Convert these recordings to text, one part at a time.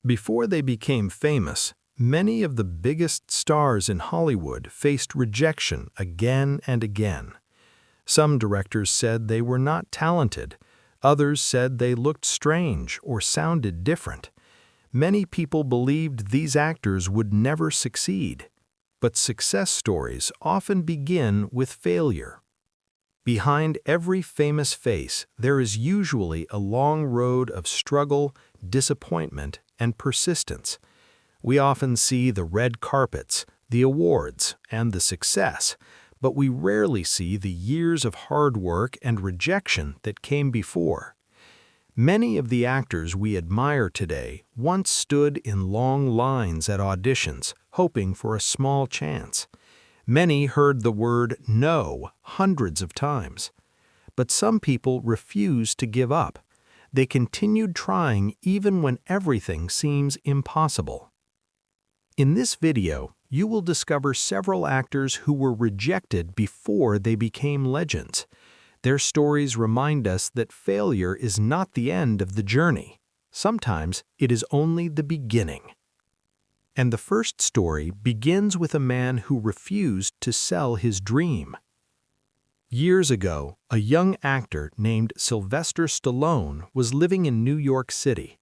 Before they became famous, many of the biggest stars in Hollywood faced rejection again and again. Some directors said they were not talented. Others said they looked strange or sounded different. Many people believed these actors would never succeed. But success stories often begin with failure. Behind every famous face, there is usually a long road of struggle, disappointment, and persistence. We often see the red carpets, the awards, and the success, but we rarely see the years of hard work and rejection that came before. Many of the actors we admire today once stood in long lines at auditions, hoping for a small chance. Many heard the word no hundreds of times. But some people refused to give up. They continued trying even when everything seems impossible. In this video, you will discover several actors who were rejected before they became legends. Their stories remind us that failure is not the end of the journey. Sometimes it is only the beginning. And the first story begins with a man who refused to sell his dream. Years ago, a young actor named Sylvester Stallone was living in New York City.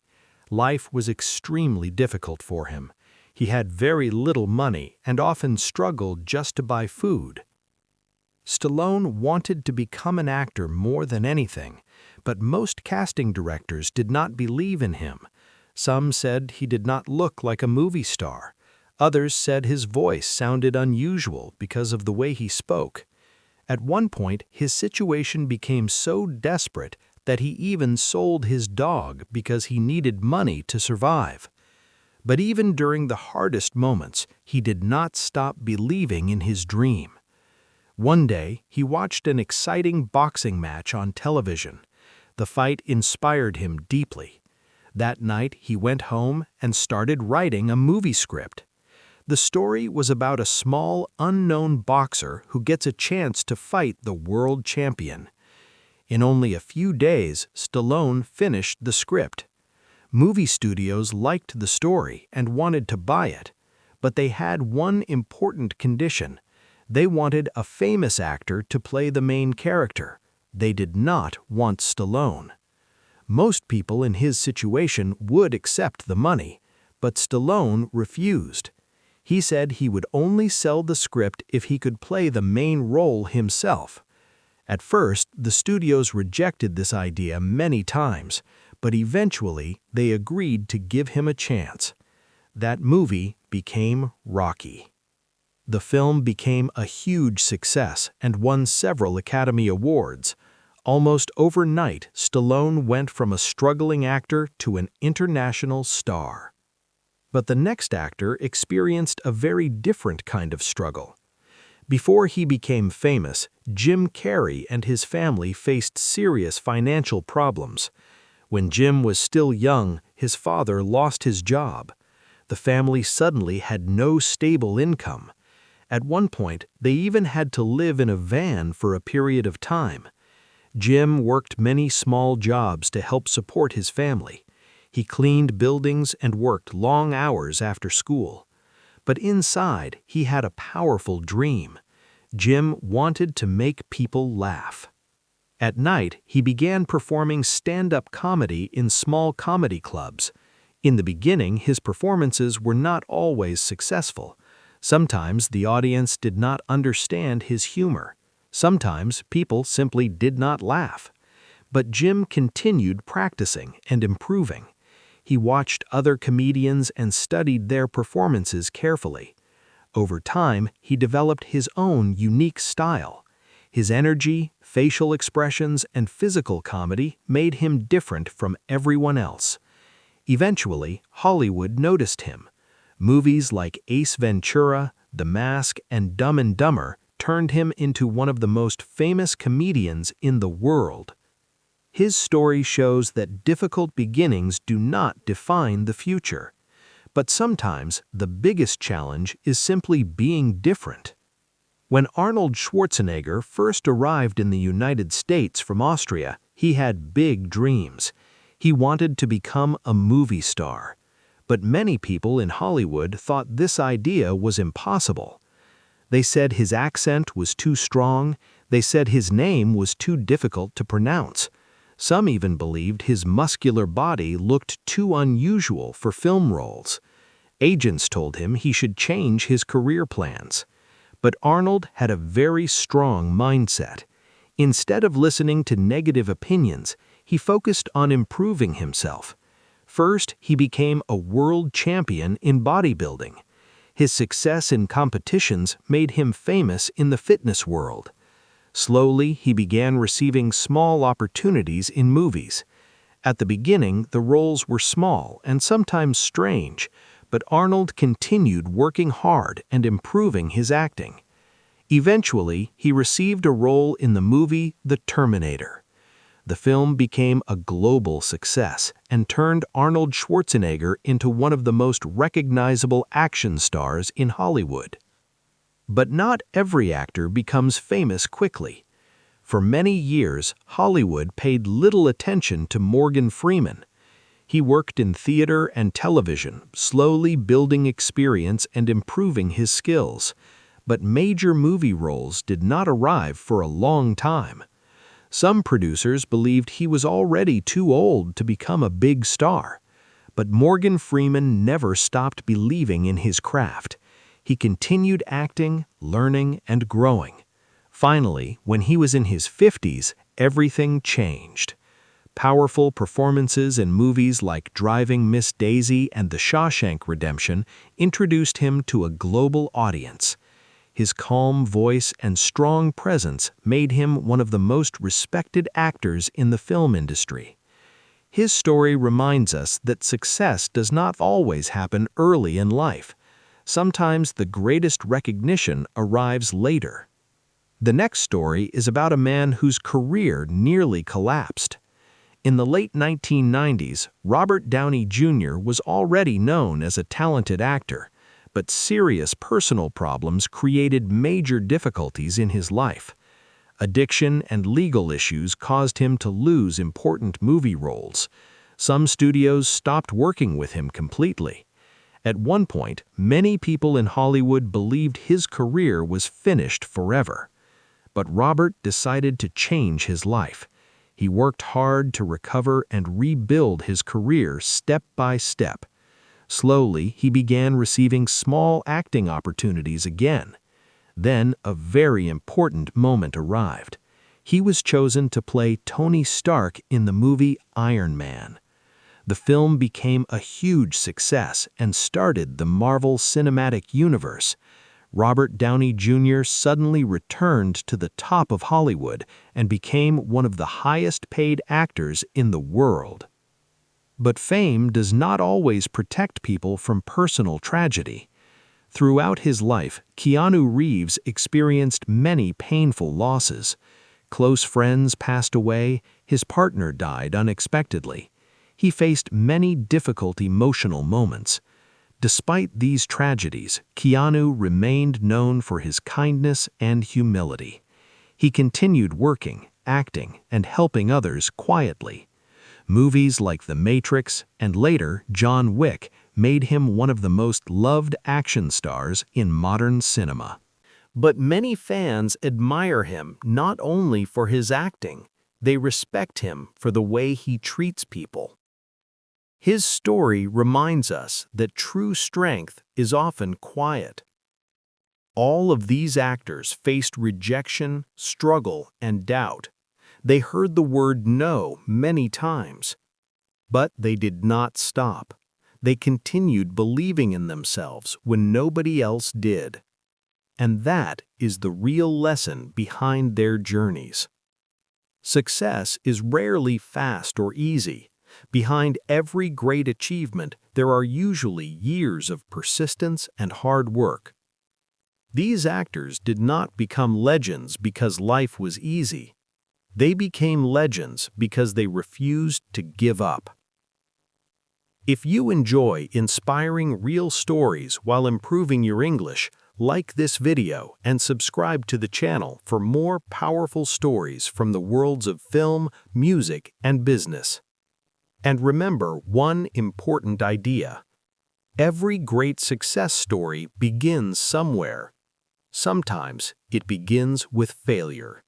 Life was extremely difficult for him. He had very little money and often struggled just to buy food. Stallone wanted to become an actor more than anything, but most casting directors did not believe in him. Some said he did not look like a movie star. Others said his voice sounded unusual because of the way he spoke. At one point, his situation became so desperate that he even sold his dog because he needed money to survive. But even during the hardest moments, he did not stop believing in his dream. One day, he watched an exciting boxing match on television. The fight inspired him deeply. That night, he went home and started writing a movie script. The story was about a small, unknown boxer who gets a chance to fight the world champion. In only a few days, Stallone finished the script. Movie studios liked the story and wanted to buy it, but they had one important condition. They wanted a famous actor to play the main character. They did not want Stallone. Most people in his situation would accept the money, but Stallone refused. He said he would only sell the script if he could play the main role himself. At first, the studios rejected this idea many times, but eventually they agreed to give him a chance. That movie became Rocky. The film became a huge success and won several Academy Awards. Almost overnight, Stallone went from a struggling actor to an international star. But the next actor experienced a very different kind of struggle. Before he became famous, Jim Carrey and his family faced serious financial problems. When Jim was still young, his father lost his job. The family suddenly had no stable income. At one point, they even had to live in a van for a period of time. Jim worked many small jobs to help support his family. He cleaned buildings and worked long hours after school. But inside, he had a powerful dream. Jim wanted to make people laugh. At night, he began performing stand-up comedy in small comedy clubs. In the beginning, his performances were not always successful. Sometimes the audience did not understand his humor. Sometimes people simply did not laugh. But Jim continued practicing and improving. He watched other comedians and studied their performances carefully. Over time, he developed his own unique style. His energy, facial expressions, and physical comedy made him different from everyone else. Eventually, Hollywood noticed him. Movies like Ace Ventura, The Mask, and Dumb and Dumber turned him into one of the most famous comedians in the world. His story shows that difficult beginnings do not define the future. But sometimes the biggest challenge is simply being different. When Arnold Schwarzenegger first arrived in the United States from Austria, he had big dreams. He wanted to become a movie star. But many people in Hollywood thought this idea was impossible. They said his accent was too strong, they said his name was too difficult to pronounce. Some even believed his muscular body looked too unusual for film roles. Agents told him he should change his career plans. But Arnold had a very strong mindset. Instead of listening to negative opinions, he focused on improving himself. First, he became a world champion in bodybuilding. His success in competitions made him famous in the fitness world. Slowly, he began receiving small opportunities in movies. At the beginning, the roles were small and sometimes strange, but Arnold continued working hard and improving his acting. Eventually, he received a role in the movie The Terminator. The film became a global success and turned Arnold Schwarzenegger into one of the most recognizable action stars in Hollywood. But not every actor becomes famous quickly. For many years, Hollywood paid little attention to Morgan Freeman. He worked in theater and television, slowly building experience and improving his skills. But major movie roles did not arrive for a long time. Some producers believed he was already too old to become a big star. But Morgan Freeman never stopped believing in his craft. He continued acting, learning, and growing. Finally, when he was in his 50s, everything changed. Powerful performances in movies like Driving Miss Daisy and The Shawshank Redemption introduced him to a global audience. His calm voice and strong presence made him one of the most respected actors in the film industry. His story reminds us that success does not always happen early in life. Sometimes the greatest recognition arrives later. The next story is about a man whose career nearly collapsed. In the late 1990s, Robert Downey Jr. was already known as a talented actor, but serious personal problems created major difficulties in his life. Addiction and legal issues caused him to lose important movie roles. Some studios stopped working with him completely. At one point, many people in Hollywood believed his career was finished forever. But Robert decided to change his life. He worked hard to recover and rebuild his career step by step. Slowly, he began receiving small acting opportunities again. Then, a very important moment arrived. He was chosen to play Tony Stark in the movie Iron Man. The film became a huge success and started the Marvel Cinematic Universe. Robert Downey Jr. suddenly returned to the top of Hollywood and became one of the highest-paid actors in the world. But fame does not always protect people from personal tragedy. Throughout his life, Keanu Reeves experienced many painful losses. Close friends passed away, his partner died unexpectedly. He faced many difficult emotional moments. Despite these tragedies, Keanu remained known for his kindness and humility. He continued working, acting, and helping others quietly. Movies like The Matrix and later John Wick made him one of the most loved action stars in modern cinema. But many fans admire him not only for his acting, they respect him for the way he treats people. His story reminds us that true strength is often quiet. All of these actors faced rejection, struggle, and doubt. They heard the word no many times. But they did not stop. They continued believing in themselves when nobody else did. And that is the real lesson behind their journeys. Success is rarely fast or easy. Behind every great achievement, there are usually years of persistence and hard work. These actors did not become legends because life was easy. They became legends because they refused to give up. If you enjoy inspiring real stories while improving your English, like this video and subscribe to the channel for more powerful stories from the worlds of film, music, and business. And remember one important idea: Every great success story begins somewhere. Sometimes it begins with failure.